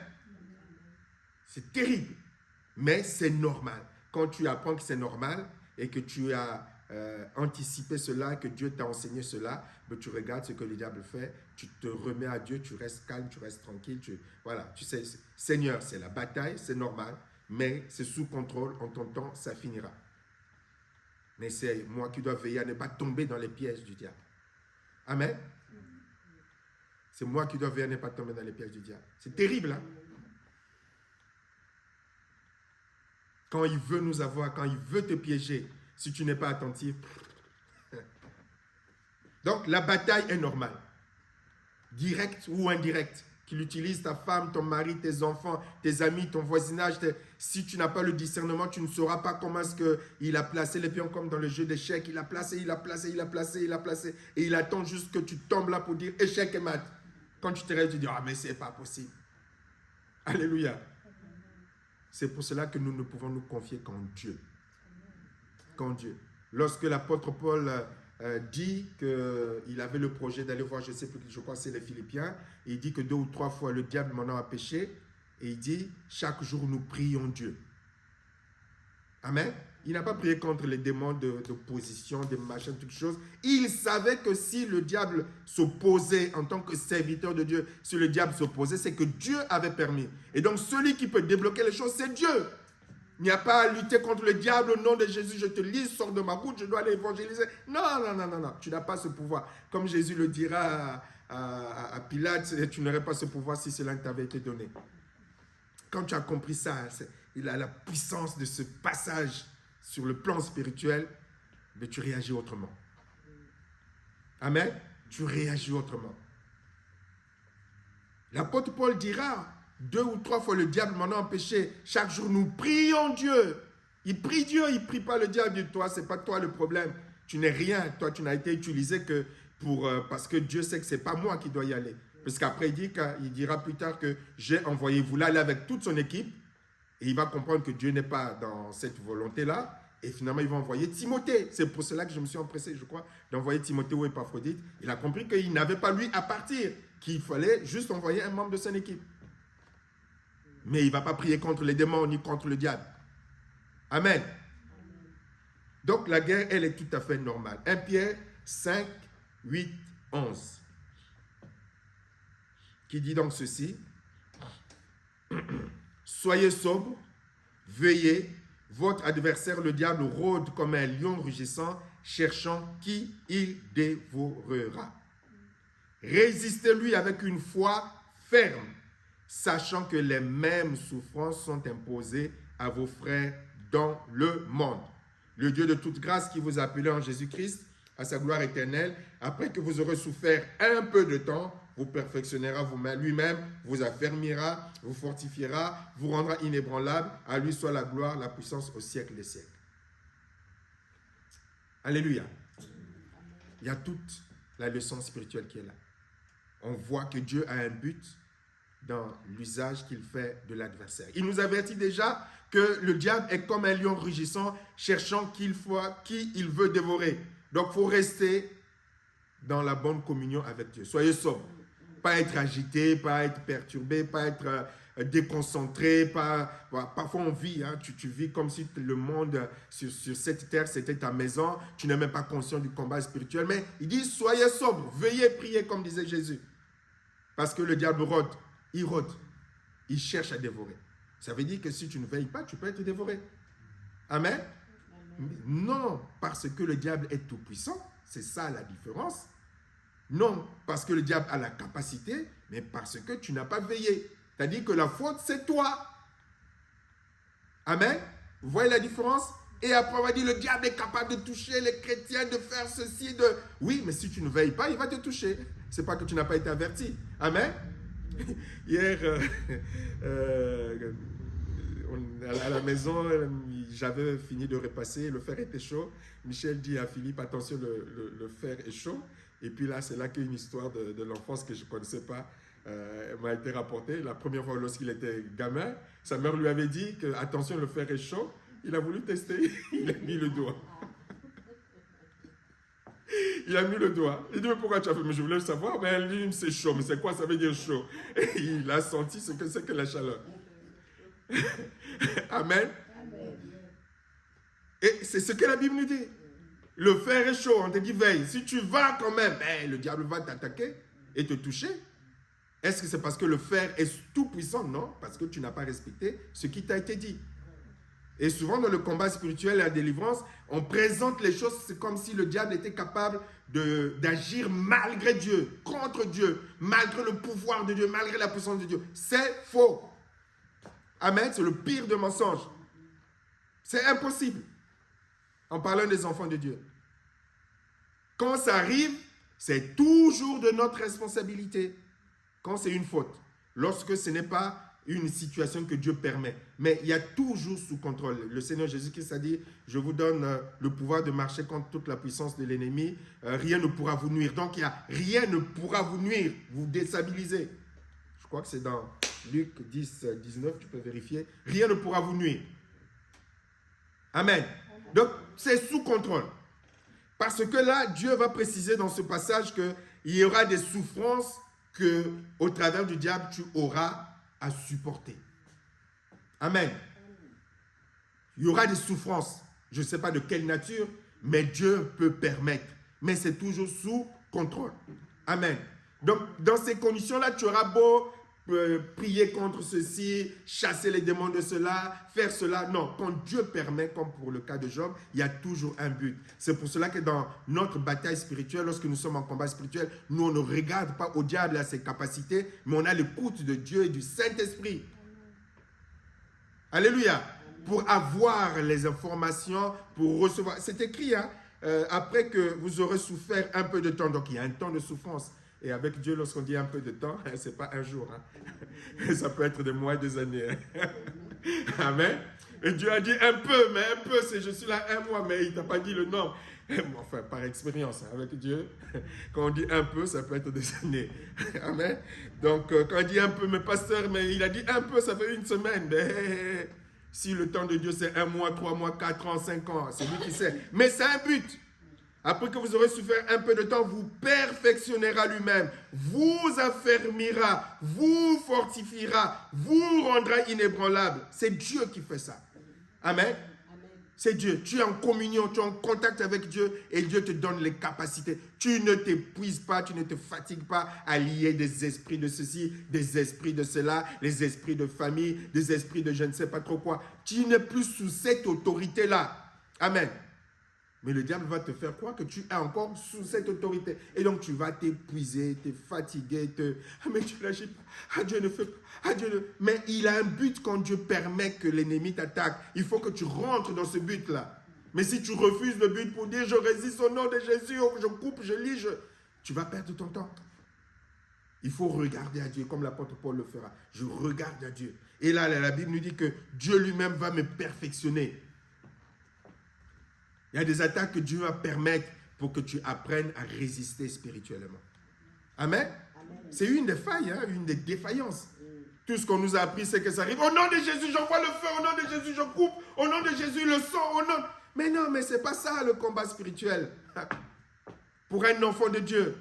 C'est terrible. Mais c'est normal. Quand tu apprends que c'est normal et que tu as anticipé cela, que Dieu t'a enseigné cela, mais tu regardes ce que le diable fait, tu te remets à Dieu, tu restes calme, tu restes tranquille. Voilà, tu sais, Seigneur, c'est la bataille, c'est normal, mais c'est sous contrôle, en ton temps, ça finira. Mais c'est moi qui dois veiller à ne pas tomber dans les pièges du diable. Amen. C'est moi qui dois veiller à ne pas tomber dans les pièges du diable. C'est terrible, hein? Quand il veut nous avoir, quand il veut te piéger, si tu n'es pas attentif. Donc, la bataille est normale. Directe ou indirecte. Qu'il utilise ta femme, ton mari, tes enfants, tes amis, ton voisinage. Si tu n'as pas le discernement, tu ne sauras pas comment est-ce qu'il a placé les pions comme dans le jeu d'échecs. Il a placé. Et il attend juste que tu tombes là pour dire échec et mat. Quand tu te réveilles, tu dis, ah, mais c'est pas possible. Alléluia. C'est pour cela que nous ne pouvons nous confier qu'en Dieu. Qu'en Dieu. Lorsque l'apôtre Paul dit qu'il avait le projet d'aller voir, je ne sais plus, je crois que c'est les Philippiens, il dit que 2 ou 3 fois le diable m'en a péché, et il dit, chaque jour nous prions Dieu. Amen. Il n'a pas prié contre les démons d'opposition, des machins, toutes choses. Il savait que si le diable s'opposait en tant que serviteur de Dieu, si le diable s'opposait, c'est que Dieu avait permis. Et donc, celui qui peut débloquer les choses, c'est Dieu. Il n'y a pas à lutter contre le diable au nom de Jésus. Je te lis, sors de ma route, je dois aller évangéliser. Non. Tu n'as pas ce pouvoir. Comme Jésus le dira à Pilate, tu n'aurais pas ce pouvoir si cela t'avait été donné. Quand tu as compris ça, il a la puissance de ce passage sur le plan spirituel, mais tu réagis autrement. Amen. Tu réagis autrement. L'apôtre Paul dira, 2 ou 3 fois le diable m'en a empêché. Chaque jour, nous prions Dieu. Il prie Dieu, il ne prie pas le diable. Toi, ce n'est pas toi le problème. Tu n'es rien. Toi, tu n'as été utilisé que parce que Dieu sait que ce n'est pas moi qui dois y aller. Parce qu'après, il dira plus tard que j'ai envoyé vous là, avec toute son équipe. Et il va comprendre que Dieu n'est pas dans cette volonté-là. Et finalement, il va envoyer Timothée. C'est pour cela que je me suis empressé, je crois, d'envoyer Timothée ou Épaphrodite. Il a compris qu'il n'avait pas lui à partir, qu'il fallait juste envoyer un membre de son équipe. Mais il ne va pas prier contre les démons ni contre le diable. Amen. Donc, la guerre, elle est tout à fait normale. 1 Pierre 5, 8, 11. Qui dit donc ceci. Soyez sobres, veillez, votre adversaire le diable rôde comme un lion rugissant, cherchant qui il dévorera. Résistez-lui avec une foi ferme, sachant que les mêmes souffrances sont imposées à vos frères dans le monde. Le Dieu de toute grâce qui vous a appelé en Jésus-Christ à sa gloire éternelle, après que vous aurez souffert un peu de temps, vous perfectionnera lui-même, vous affermira, vous fortifiera, vous rendra inébranlable. À lui soit la gloire, la puissance au siècle des siècles. Alléluia. Il y a toute la leçon spirituelle qui est là. On voit que Dieu a un but dans l'usage qu'il fait de l'adversaire. Il nous avertit déjà que le diable est comme un lion rugissant, cherchant qui il veut dévorer. Donc, il faut rester dans la bonne communion avec Dieu. Soyez sobre. Pas être agité, pas être perturbé, pas être déconcentré. Parfois, on vit, hein, tu vis comme si le monde sur cette terre, c'était ta maison. Tu n'es même pas conscient du combat spirituel. Mais il dit, soyez sobre, veillez, priez, comme disait Jésus. Parce que le diable rôde. Il rôde. Il cherche à dévorer. Ça veut dire que si tu ne veilles pas, tu peux être dévoré. Amen. Non, parce que le diable est tout puissant. C'est ça la différence. Non, parce que le diable a la capacité, mais parce que tu n'as pas veillé. C'est-à-dire que la faute, c'est toi. Amen. Vous voyez la différence? Et après, on va dire, le diable est capable de toucher les chrétiens, de faire ceci, de... Oui, mais si tu ne veilles pas, il va te toucher. C'est pas que tu n'as pas été averti. Amen. Hier, à la maison, j'avais fini de repasser, le fer était chaud. Michel dit à Philippe, attention, le fer est chaud. Et puis là, c'est là qu'une histoire de l'enfance que je ne connaissais pas m'a été rapportée. La première fois, lorsqu'il était gamin, sa mère lui avait dit que, attention, le fer est chaud. Il a voulu tester, il a mis le doigt. Il a mis le doigt. Il dit, mais pourquoi tu as fait? Mais je voulais le savoir. Mais elle dit, c'est chaud. Mais c'est quoi ça veut dire chaud? Et il a senti ce que c'est que la chaleur. Amen. Et c'est ce que la Bible nous dit. Le fer est chaud, on te dit veille. Si tu vas quand même, le diable va t'attaquer et te toucher. Est-ce que c'est parce que le fer est tout puissant? Non, parce que tu n'as pas respecté ce qui t'a été dit. Et souvent dans le combat spirituel et la délivrance, on présente les choses, c'est comme si le diable était capable d'agir malgré Dieu, contre Dieu, malgré le pouvoir de Dieu, malgré la puissance de Dieu. C'est faux. Amen, c'est le pire des mensonges. C'est impossible. En parlant des enfants de Dieu. Quand ça arrive, c'est toujours de notre responsabilité. Quand c'est une faute. Lorsque ce n'est pas une situation que Dieu permet. Mais il y a toujours sous contrôle. Le Seigneur Jésus-Christ a dit, je vous donne le pouvoir de marcher contre toute la puissance de l'ennemi. Rien ne pourra vous nuire. Donc, rien ne pourra vous nuire, vous déstabiliser. Je crois que c'est dans Luc 10, 19, tu peux vérifier. Rien ne pourra vous nuire. Amen. Donc, c'est sous contrôle. Parce que là, Dieu va préciser dans ce passage qu'il y aura des souffrances que, au travers du diable, tu auras à supporter. Amen. Il y aura des souffrances. Je ne sais pas de quelle nature, mais Dieu peut permettre. Mais c'est toujours sous contrôle. Amen. Donc, dans ces conditions-là, tu auras beau prier contre ceci, chasser les démons de cela, faire cela. Non, quand Dieu permet, comme pour le cas de Job, il y a toujours un but. C'est pour cela que dans notre bataille spirituelle, lorsque nous sommes en combat spirituel, nous on ne regarde pas au diable à ses capacités, mais on a l'écoute de Dieu et du Saint-Esprit. Alléluia. Pour avoir les informations, pour recevoir. C'est écrit, hein, après que vous aurez souffert un peu de temps. Donc il y a un temps de souffrance. Et avec Dieu, lorsqu'on dit un peu de temps, ce n'est pas un jour. Hein. Ça peut être des mois et des années. Hein. Amen. Et Dieu a dit un peu, mais un peu, c'est je suis là un mois, mais il ne t'a pas dit le nombre. Enfin, par expérience, hein, avec Dieu, quand on dit un peu, ça peut être des années. Amen. Donc, quand on dit un peu, mais pasteur, mais il a dit un peu, ça fait une semaine. Mais si le temps de Dieu, c'est 1 mois, 3 mois, 4 ans, 5 ans, c'est lui qui sait. Mais c'est un but. Après que vous aurez souffert un peu de temps, vous perfectionnera lui-même, vous affermira, vous fortifiera, vous rendra inébranlable. C'est Dieu qui fait ça. Amen. C'est Dieu. Tu es en communion, tu es en contact avec Dieu et Dieu te donne les capacités. Tu ne t'épuises pas, tu ne te fatigues pas à lier des esprits de ceci, des esprits de cela, les esprits de famille, des esprits de je ne sais pas trop quoi. Tu n'es plus sous cette autorité-là. Amen. Mais le diable va te faire croire que tu es encore sous cette autorité. Et donc tu vas t'épuiser, te fatiguer, ah mais tu n'agis pas, ah Dieu ne fait pas, ah Dieu ne... Mais il a un but quand Dieu permet que l'ennemi t'attaque. Il faut que tu rentres dans ce but-là. Mais si tu refuses le but pour dire je résiste au nom de Jésus, je coupe, je lis, tu vas perdre ton temps. Il faut regarder à Dieu, comme l'apôtre Paul le fera. Je regarde à Dieu. Et là, la Bible nous dit que Dieu lui-même va me perfectionner. Il y a des attaques que Dieu va permettre pour que tu apprennes à résister spirituellement. Amen. C'est une des failles, hein, une des défaillances. Tout ce qu'on nous a appris, c'est que ça arrive. Au nom de Jésus, j'envoie le feu. Au nom de Jésus, je coupe. Au nom de Jésus, le sang. Au nom... Mais non, mais ce n'est pas ça le combat spirituel. Pour un enfant de Dieu,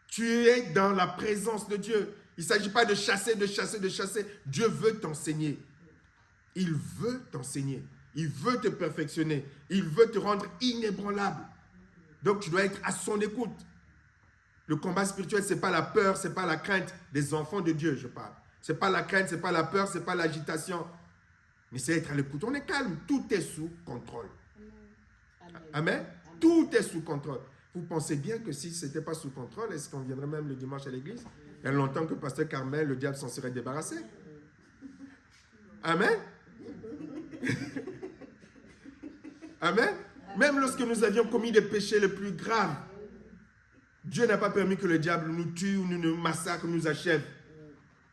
tu es dans la présence de Dieu. Il ne s'agit pas de chasser, de chasser, de chasser. Dieu veut t'enseigner. Il veut t'enseigner. Il veut te perfectionner. Il veut te rendre inébranlable. Donc, tu dois être à son écoute. Le combat spirituel, ce n'est pas la peur, ce n'est pas la crainte des enfants de Dieu, je parle. Ce n'est pas la crainte, ce n'est pas la peur, ce n'est pas l'agitation. Mais c'est être à l'écoute. On est calme. Tout est sous contrôle. Amen. Tout est sous contrôle. Vous pensez bien que si ce n'était pas sous contrôle, est-ce qu'on viendrait même le dimanche à l'église? Il y a longtemps que Pasteur Carmel, le diable s'en serait débarrassé. Amen. Amen. Même lorsque nous avions commis des péchés les plus graves, Dieu n'a pas permis que le diable nous tue, ou nous massacre, nous achève.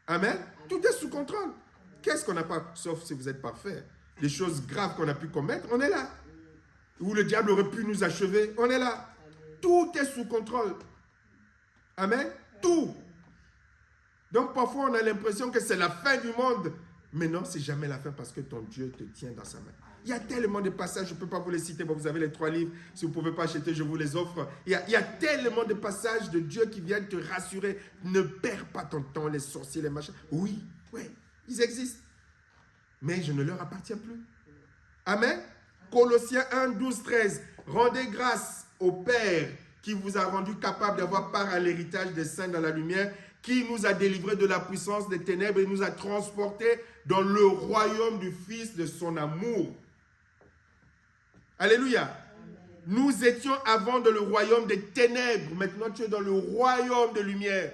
Amen. Tout est sous contrôle. Qu'est-ce qu'on n'a pas, sauf si vous êtes parfait. Les choses graves qu'on a pu commettre, on est là. Où le diable aurait pu nous achever, on est là. Tout est sous contrôle. Amen. Tout. Donc parfois on a l'impression que c'est la fin du monde. Mais non, c'est jamais la fin parce que ton Dieu te tient dans sa main. Il y a tellement de passages, je ne peux pas vous les citer, bon, vous avez les 3 livres, si vous ne pouvez pas acheter, je vous les offre. Il y a tellement de passages de Dieu qui viennent te rassurer. Ne perds pas ton temps, les sorciers, les machins. Oui, ils existent. Mais je ne leur appartiens plus. Amen. Colossiens 1, 12, 13. Rendez grâce au Père qui vous a rendu capable d'avoir part à l'héritage des saints dans la lumière, qui nous a délivrés de la puissance des ténèbres et nous a transportés dans le royaume du Fils de son amour. Alléluia. Amen. Nous étions avant dans le royaume des ténèbres. Maintenant, tu es dans le royaume de lumière.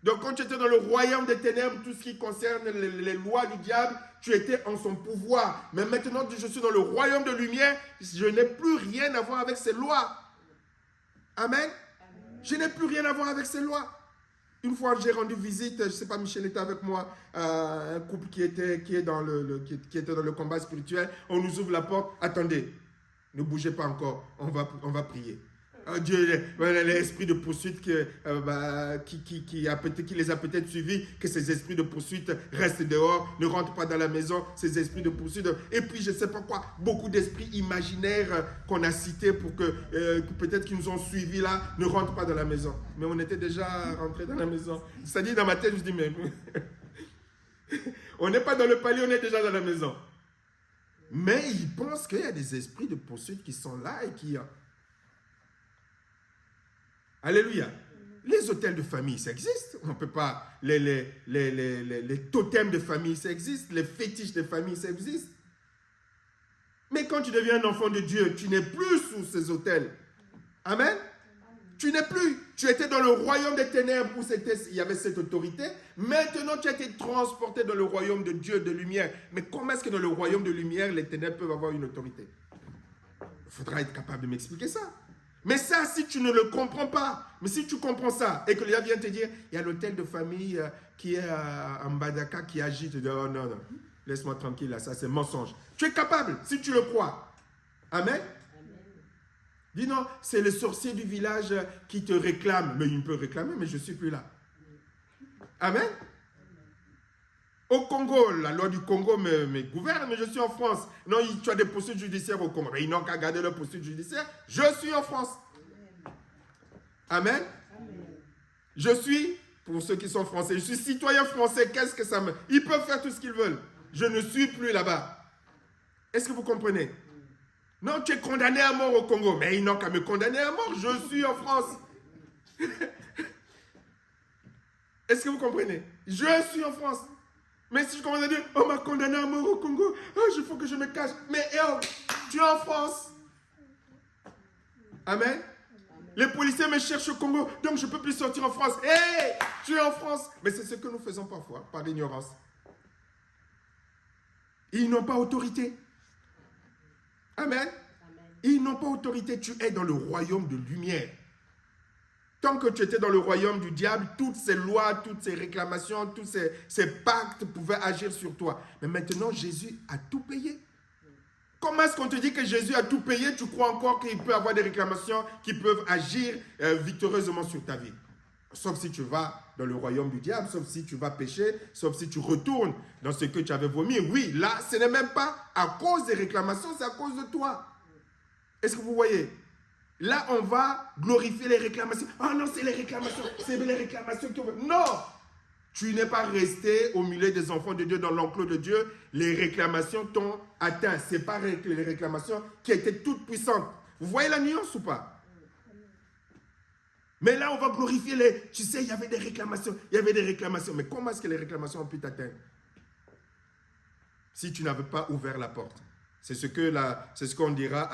Donc, quand tu étais dans le royaume des ténèbres, tout ce qui concerne les lois du diable, tu étais en son pouvoir. Mais maintenant, je suis dans le royaume de lumière. Je n'ai plus rien à voir avec ces lois. Amen. Amen. Je n'ai plus rien à voir avec ces lois. Une fois, j'ai rendu visite, je ne sais pas, Michel était avec moi, un couple qui était dans le combat spirituel. On nous ouvre la porte. Attendez, ne bougez pas encore, on va prier. Dieu, l'esprit de poursuite qui les a peut-être suivis, que ces esprits de poursuite restent dehors, ne rentrent pas dans la maison, ces esprits de poursuite. Et puis, je ne sais pas quoi, beaucoup d'esprits imaginaires qu'on a cités pour que peut-être qu'ils nous ont suivis là, ne rentrent pas dans la maison. Mais on était déjà rentrés dans la maison. C'est-à-dire, dans ma tête, je dis, mais on n'est pas dans le palier, on est déjà dans la maison. Mais ils pensent qu'il y a des esprits de poursuite qui sont là et qui... Alléluia. Les hôtels de famille, ça existe. On ne peut pas... Les totems de famille, ça existe. Les fétiches de famille, ça existe. Mais quand tu deviens un enfant de Dieu, tu n'es plus sous ces hôtels. Amen. Tu n'es plus. Tu étais dans le royaume des ténèbres où il y avait cette autorité. Maintenant, tu as été transporté dans le royaume de Dieu, de lumière. Mais comment est-ce que dans le royaume de lumière, les ténèbres peuvent avoir une autorité? Il faudra être capable de m'expliquer ça. Mais ça, si tu ne le comprends pas, mais si tu comprends ça, et que le gars vient te dire, il y a l'hôtel de famille qui est à Mbadaka qui agite, oh non, laisse-moi tranquille là, ça c'est mensonge. Tu es capable, si tu le crois. Amen. Dis non, c'est le sorcier du village qui te réclame. Mais il peut réclamer, mais je ne suis plus là. Amen. Au Congo, la loi du Congo me gouverne, mais je suis en France. Non, tu as des poursuites judiciaires au Congo. Mais ils n'ont qu'à garder leurs poursuites judiciaires. Je suis en France. Amen. Amen. Je suis, pour ceux qui sont français, je suis citoyen français. Qu'est-ce que ça me... Ils peuvent faire tout ce qu'ils veulent. Je ne suis plus là-bas. Est-ce que vous comprenez? Non, tu es condamné à mort au Congo. Mais ils n'ont qu'à me condamner à mort. Je suis en France. Est-ce que vous comprenez? Je suis en France. Mais si je commence à dire, on m'a condamné à mort au Congo, il faut que je me cache. Mais tu es en France. Amen. Les policiers me cherchent au Congo, donc je ne peux plus sortir en France. Tu es en France. Mais c'est ce que nous faisons parfois, par ignorance. Ils n'ont pas autorité. Amen. Ils n'ont pas autorité. Tu es dans le royaume de lumière. Tant que tu étais dans le royaume du diable, toutes ces lois, toutes ces réclamations, tous ces pactes pouvaient agir sur toi. Mais maintenant, Jésus a tout payé. Comment est-ce qu'on te dit que Jésus a tout payé? Tu crois encore qu'il peut avoir des réclamations qui peuvent agir victorieusement sur ta vie? Sauf si tu vas dans le royaume du diable, sauf si tu vas pécher, sauf si tu retournes dans ce que tu avais vomi. Oui, là, ce n'est même pas à cause des réclamations, c'est à cause de toi. Est-ce que vous voyez? Là, on va glorifier les réclamations. Ah non, c'est les réclamations qui ont... Non! Tu n'es pas resté au milieu des enfants de Dieu, dans l'enclos de Dieu. Les réclamations t'ont atteint. Ce n'est pas les réclamations qui étaient toutes puissantes. Vous voyez la nuance ou pas? Mais là, on va glorifier les... Tu sais, il y avait des réclamations. Mais comment est-ce que les réclamations ont pu t'atteindre? Si tu n'avais pas ouvert la porte. C'est ce qu'on dira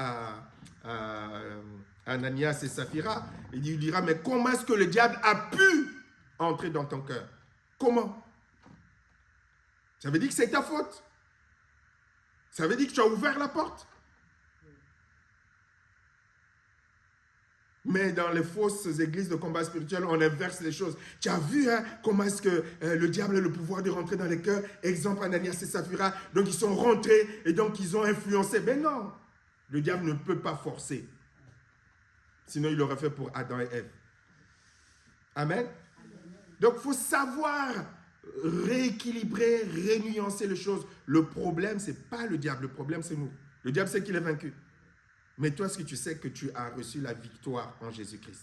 à Ananias et Saphira. Il dira, mais comment est-ce que le diable a pu entrer dans ton cœur? Comment? Ça veut dire que c'est ta faute. Ça veut dire que tu as ouvert la porte. Mais dans les fausses églises de combat spirituel, on inverse les choses. Tu as vu comment est-ce que le diable a le pouvoir de rentrer dans les cœurs? Exemple, Ananias et Saphira. Donc, ils sont rentrés et donc, ils ont influencé. Mais non, le diable ne peut pas forcer. Sinon, il l'aurait fait pour Adam et Ève. Amen. Donc, il faut savoir rééquilibrer, rénuancer les choses. Le problème, ce n'est pas le diable. Le problème, c'est nous. Le diable, c'est qu'il est vaincu. Mais toi, est-ce que tu sais que tu as reçu la victoire en Jésus-Christ?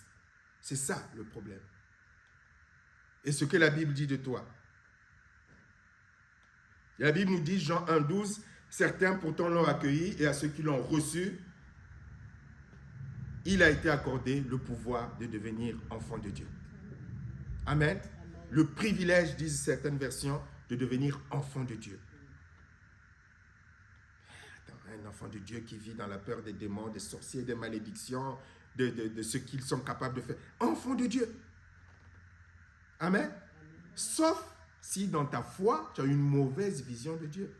C'est ça le problème. Et ce que la Bible dit de toi. La Bible nous dit, Jean 1,12, certains pourtant l'ont accueilli et à ceux qui l'ont reçu, il a été accordé le pouvoir de devenir enfant de Dieu. Amen. Le privilège, disent certaines versions, de devenir enfant de Dieu. Un enfant de Dieu qui vit dans la peur des démons, des sorciers, des malédictions, de ce qu'ils sont capables de faire. Enfant de Dieu. Amen. Sauf si dans ta foi, tu as une mauvaise vision de Dieu.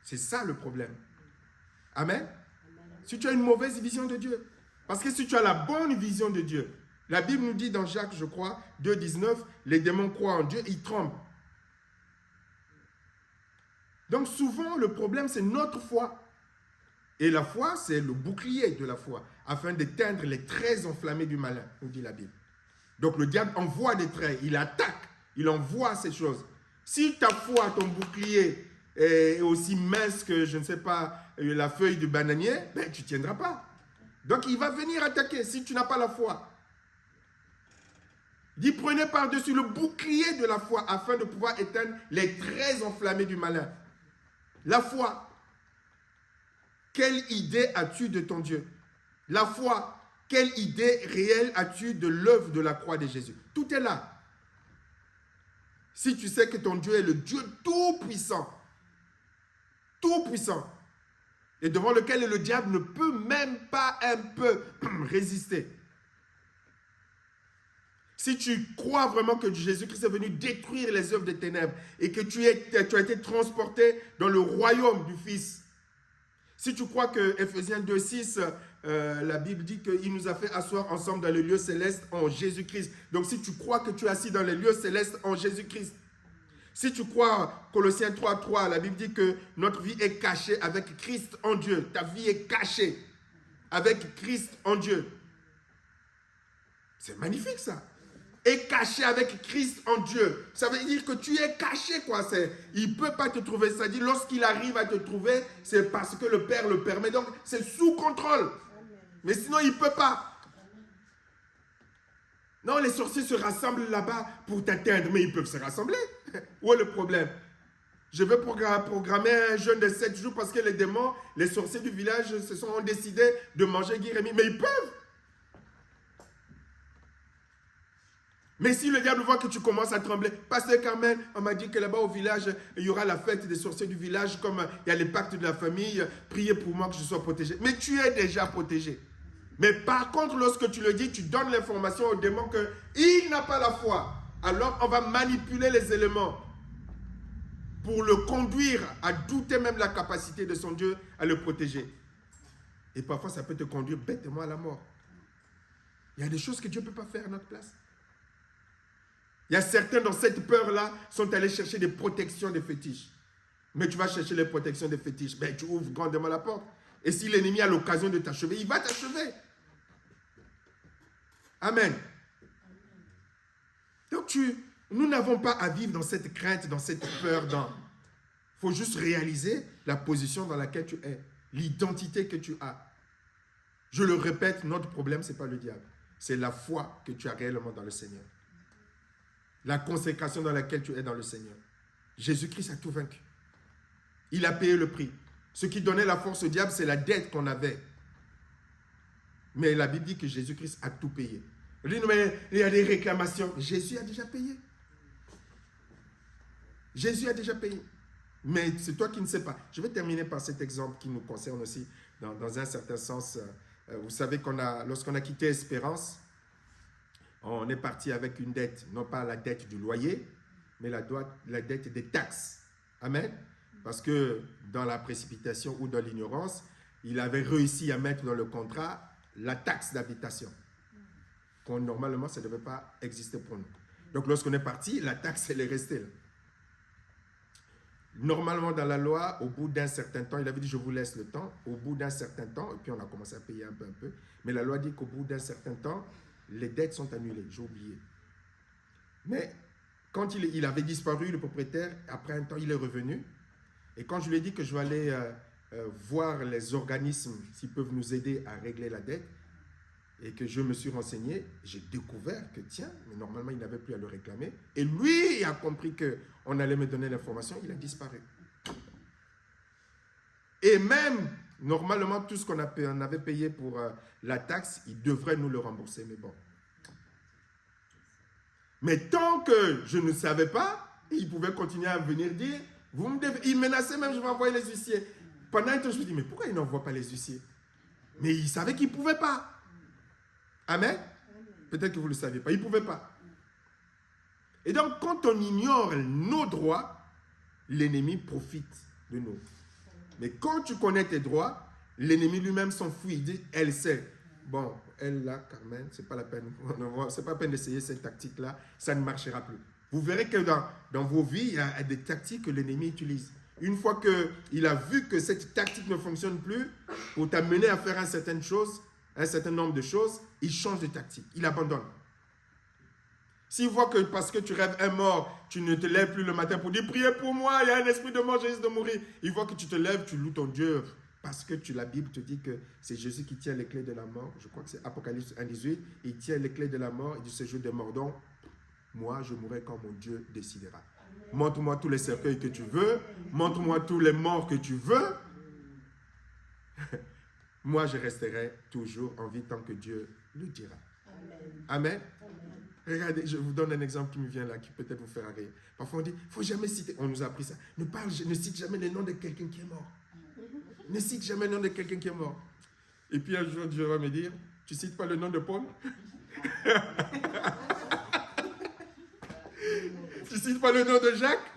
C'est ça le problème. Amen. Si tu as une mauvaise vision de Dieu. Parce que si tu as la bonne vision de Dieu, la Bible nous dit dans Jacques, je crois, 2,19, les démons croient en Dieu, ils tremblent. Donc souvent, le problème, c'est notre foi. Et la foi, c'est le bouclier de la foi, afin d'éteindre les traits enflammés du malin, nous dit la Bible. Donc le diable envoie des traits, il attaque, il envoie ces choses. Si ta foi, ton bouclier, est aussi mince que, je ne sais pas, la feuille du bananier, ben, tu ne tiendras pas. Donc il va venir attaquer si tu n'as pas la foi. Dis, prenez par-dessus le bouclier de la foi, afin de pouvoir éteindre les traits enflammés du malin. La foi. Quelle idée as-tu de ton Dieu? La foi. Quelle idée réelle as-tu de l'œuvre de la croix de Jésus? Tout est là. Si tu sais que ton Dieu est le Dieu tout-puissant, et devant lequel le diable ne peut même pas un peu résister. Si tu crois vraiment que Jésus-Christ est venu détruire les œuvres des ténèbres et que tu as été transporté dans le royaume du Fils. Si tu crois que Ephésiens 2,6, la Bible dit qu'il nous a fait asseoir ensemble dans les lieux célestes en Jésus-Christ. Donc si tu crois que tu es assis dans les lieux célestes en Jésus-Christ. Si tu crois, Colossiens 3,3, la Bible dit que notre vie est cachée avec Christ en Dieu. Ta vie est cachée avec Christ en Dieu. C'est magnifique ça. Est caché avec Christ en Dieu. Ça veut dire que tu es caché, quoi. Il ne peut pas te trouver. Ça dit, lorsqu'il arrive à te trouver, c'est parce que le Père le permet. Donc, c'est sous contrôle. Mais sinon, il ne peut pas. Non, les sorciers se rassemblent là-bas pour t'atteindre, mais ils peuvent se rassembler. Où est le problème? Je vais programmer un jeûne de 7 jours parce que les démons, les sorciers du village se sont décidés de manger Guy-Rémy. Mais ils peuvent. Mais si le diable voit que tu commences à trembler, Pasteur Carmel, on m'a dit que là-bas au village, il y aura la fête des sorciers du village, comme il y a les pactes de la famille, priez pour moi que je sois protégé. Mais tu es déjà protégé. Mais par contre, lorsque tu le dis, tu donnes l'information au démon qu'il n'a pas la foi. Alors on va manipuler les éléments pour le conduire à douter même la capacité de son Dieu à le protéger. Et parfois, ça peut te conduire bêtement à la mort. Il Il y a des choses que Dieu ne peut pas faire à notre place. Il y a certains dans cette peur-là sont allés chercher des protections des fétiches. Mais tu vas chercher les protections des fétiches. Ben, tu ouvres grandement la porte. Et si l'ennemi a l'occasion de t'achever, il va t'achever. Amen. Donc nous n'avons pas à vivre dans cette crainte, dans cette peur. Il faut juste réaliser la position dans laquelle tu es. L'identité que tu as. Je le répète, notre problème, ce n'est pas le diable. C'est la foi que tu as réellement dans le Seigneur. La consécration dans laquelle tu es dans le Seigneur. Jésus-Christ a tout vaincu. Il a payé le prix. Ce qui donnait la force au diable, c'est la dette qu'on avait. Mais la Bible dit que Jésus-Christ a tout payé. On dit, mais il y a des réclamations. Jésus a déjà payé. Jésus a déjà payé. Mais c'est toi qui ne sais pas. Je vais terminer par cet exemple qui nous concerne aussi, dans un certain sens. Vous savez lorsqu'on a quitté Espérance, on est parti avec une dette, non pas la dette du loyer, mais la dette des taxes. Amen. Parce que dans la précipitation ou dans l'ignorance, il avait réussi à mettre dans le contrat la taxe d'habitation. Normalement, ça ne devait pas exister pour nous. Donc, lorsqu'on est parti, la taxe, elle est restée là. Normalement, dans la loi, au bout d'un certain temps, il avait dit, je vous laisse le temps. Au bout d'un certain temps, et puis on a commencé à payer un peu. Mais la loi dit qu'au bout d'un certain temps, les dettes sont annulées. J'ai oublié. Mais quand il avait disparu, le propriétaire, après un temps, il est revenu. Et quand je lui ai dit que je vais aller voir les organismes s'ils peuvent nous aider à régler la dette, et que je me suis renseigné, j'ai découvert que tiens, mais normalement il n'avait plus à le réclamer. Et lui il a compris qu'on allait me donner l'information, il a disparu. Et même, normalement, tout ce qu'on avait payé pour la taxe, il devrait nous le rembourser, mais bon. Mais tant que je ne savais pas, il pouvait continuer à venir dire, il menaçait même, je vais envoyer les huissiers. Pendant un temps, je me dis, mais pourquoi il n'envoie pas les huissiers? Mais il savait qu'il ne pouvait pas. Amen. Peut-être que vous ne le saviez pas. Il ne pouvait pas. Et donc, quand on ignore nos droits, l'ennemi profite de nous. Mais quand tu connais tes droits, l'ennemi lui-même s'enfuit. Il dit, elle sait. Bon, elle là, Carmen, ce n'est pas la peine. C'est pas la peine d'essayer cette tactique-là. Ça ne marchera plus. Vous verrez que dans vos vies, il y a des tactiques que l'ennemi utilise. Une fois qu'il a vu que cette tactique ne fonctionne plus, pour t'amener à faire un certain nombre de choses, il change de tactique, il abandonne. S'il voit que parce que tu rêves un mort, tu ne te lèves plus le matin pour dire « Priez pour moi, il y a un esprit de mort, je risque de mourir ». Il voit que tu te lèves, tu loues ton Dieu, parce que la Bible te dit que c'est Jésus qui tient les clés de la mort. Je crois que c'est Apocalypse 1,18. Il tient les clés de la mort, il dit « Ce jour des morts, donc moi je mourrai quand mon Dieu décidera ». Montre-moi tous les cercueils que tu veux, montre-moi tous les morts que tu veux. Moi, je resterai toujours en vie tant que Dieu le dira. Amen. Amen. Regardez, je vous donne un exemple qui me vient là, qui peut-être vous fera rire. Parfois, on dit, il ne faut jamais citer, on nous a appris ça, ne cite jamais le nom de quelqu'un qui est mort. Ne cite jamais le nom de quelqu'un qui est mort. Et puis un jour, Dieu va me dire, tu ne cites pas le nom de Paul? Tu ne cites pas le nom de Jacques?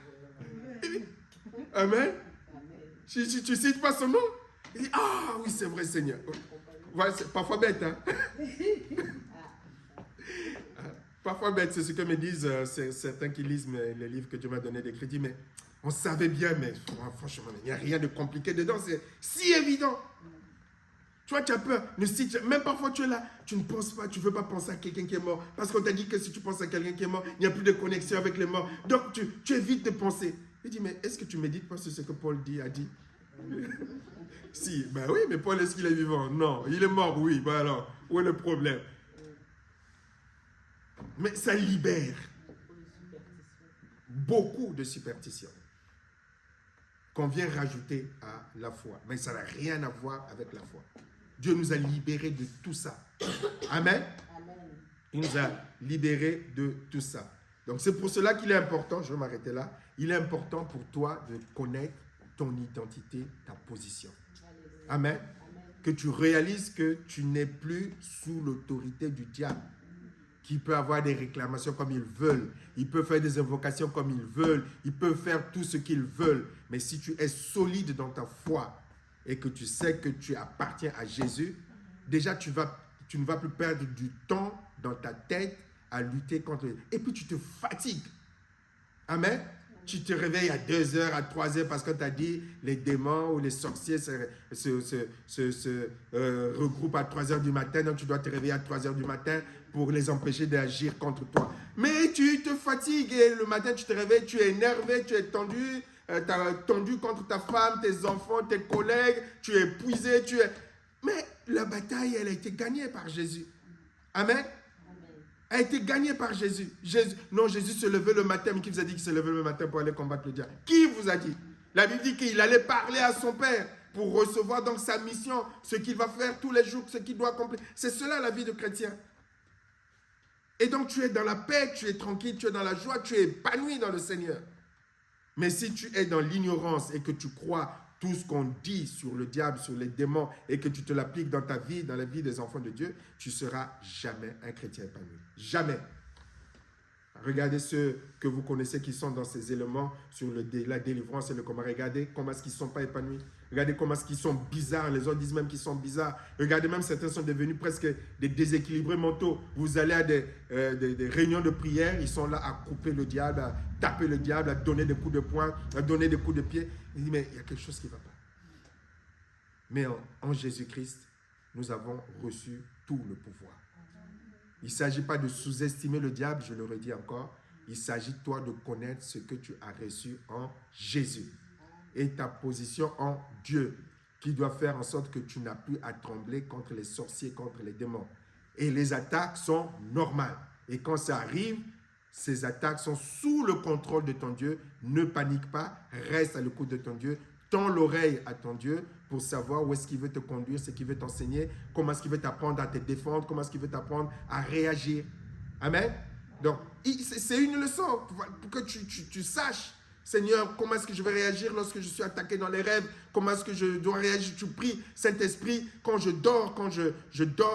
Amen. Tu ne cites pas son nom? Il dit, ah oui, c'est vrai, Seigneur. Voilà, c'est parfois bête, hein? Parfois bête, c'est ce que me disent certains qui lisent les livres que Dieu m'a donné d'écrire. Mais on savait bien, mais franchement, il n'y a rien de compliqué dedans. C'est si évident. Tu vois, tu as peur. Même parfois, tu es là, tu ne penses pas, tu ne veux pas penser à quelqu'un qui est mort. Parce qu'on t'a dit que si tu penses à quelqu'un qui est mort, il n'y a plus de connexion avec les morts. Donc, tu évites de penser. Il dit, mais est-ce que tu médites pas sur ce que Paul a dit? Si, ben oui, mais Paul, est-ce qu'il est vivant? Non, il est mort, oui. Ben alors, où est le problème? Mais ça libère beaucoup de superstitions qu'on vient rajouter à la foi. Mais ça n'a rien à voir avec la foi. Dieu nous a libérés de tout ça. Amen. Il nous a libérés de tout ça. Donc c'est pour cela qu'il est important, je vais m'arrêter là, il est important pour toi de connaître ton identité, ta position. Amen. Que tu réalises que tu n'es plus sous l'autorité du diable, qui peut avoir des réclamations comme ils veulent, ils peuvent faire des invocations comme ils veulent, ils peuvent faire tout ce qu'ils veulent. Mais si tu es solide dans ta foi et que tu sais que tu appartiens à Jésus, déjà tu vas tu ne vas plus perdre du temps dans ta tête à lutter contre... Et puis tu te fatigues. Amen. Tu te réveilles à 2h, à 3h parce que tu as dit les démons ou les sorciers se regroupent à 3h du matin. Donc tu dois te réveiller à 3h du matin pour les empêcher d'agir contre toi. Mais tu te fatigues et le matin tu te réveilles, tu es énervé, tu es tendu. Tu as tendu contre ta femme, tes enfants, tes collègues. Tu es épuisé. Mais la bataille, elle a été gagnée par Jésus. Amen. A été gagné par Jésus. Jésus se levait le matin, mais qui vous a dit qu'il se levait le matin pour aller combattre le diable? Qui vous a dit? La Bible dit qu'il allait parler à son Père pour recevoir donc sa mission, ce qu'il va faire tous les jours, ce qu'il doit accomplir. C'est cela la vie de chrétien. Et donc tu es dans la paix, tu es tranquille, tu es dans la joie, tu es épanoui dans le Seigneur. Mais si tu es dans l'ignorance et que tu crois tout ce qu'on dit sur le diable, sur les démons, et que tu te l'appliques dans ta vie, dans la vie des enfants de Dieu, tu ne seras jamais un chrétien épanoui. Jamais. Regardez ceux que vous connaissez qui sont dans ces éléments sur la délivrance et le combat. Regardez comment est-ce qu'ils ne sont pas épanouis. Regardez comment est-ce qu'ils sont bizarres. Les autres disent même qu'ils sont bizarres. Regardez même certains sont devenus presque des déséquilibrés mentaux. Vous allez à des réunions de prière, ils sont là à couper le diable, à taper le diable, à donner des coups de poing, à donner des coups de pied. Il dit mais il y a quelque chose qui ne va pas. Mais en Jésus-Christ, nous avons reçu tout le pouvoir. Il ne s'agit pas de sous-estimer le diable, je le redis encore. Il s'agit, toi, de connaître ce que tu as reçu en Jésus. Et ta position en Dieu, qui doit faire en sorte que tu n'as plus à trembler contre les sorciers, contre les démons. Et les attaques sont normales. Et quand ça arrive, ces attaques sont sous le contrôle de ton Dieu. Ne panique pas, reste à l'écoute de ton Dieu. Tends l'oreille à ton Dieu pour savoir où est-ce qu'il veut te conduire, ce qu'il veut t'enseigner, comment est-ce qu'il veut t'apprendre à te défendre, comment est-ce qu'il veut t'apprendre à réagir. Amen. Donc, c'est une leçon pour que tu saches, Seigneur, comment est-ce que je vais réagir lorsque je suis attaqué dans les rêves, comment est-ce que je dois réagir. Tu pries, Saint-Esprit, quand je dors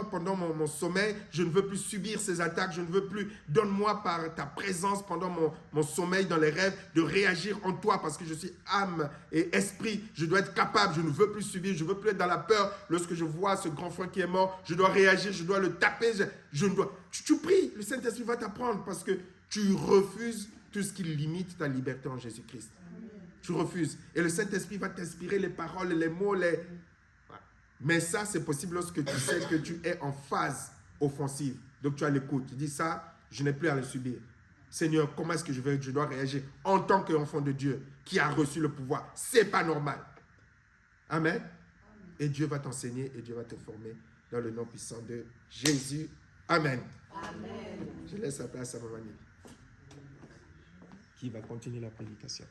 pendant mon sommeil, je ne veux plus subir ces attaques, je ne veux plus, donne-moi par ta présence pendant mon sommeil dans les rêves, de réagir en toi, parce que je suis âme et esprit, je dois être capable, je ne veux plus subir, je ne veux plus être dans la peur. Lorsque je vois ce grand frère qui est mort, je dois réagir, je dois le taper, tu pries, le Saint-Esprit va t'apprendre, parce que tu refuses tout ce qui limite ta liberté en Jésus-Christ. Tu refuses. Et le Saint-Esprit va t'inspirer les paroles, les mots, Mais ça, c'est possible lorsque tu sais que tu es en phase offensive. Donc tu as l'écoute. Tu dis ça, je n'ai plus à le subir. Seigneur, comment est-ce que je dois réagir en tant qu'enfant de Dieu qui a reçu le pouvoir? C'est pas normal. Amen. Et Dieu va t'enseigner et Dieu va te former dans le nom puissant de Jésus. Amen. Amen. Je laisse la place à Maman qui va continuer la prédication.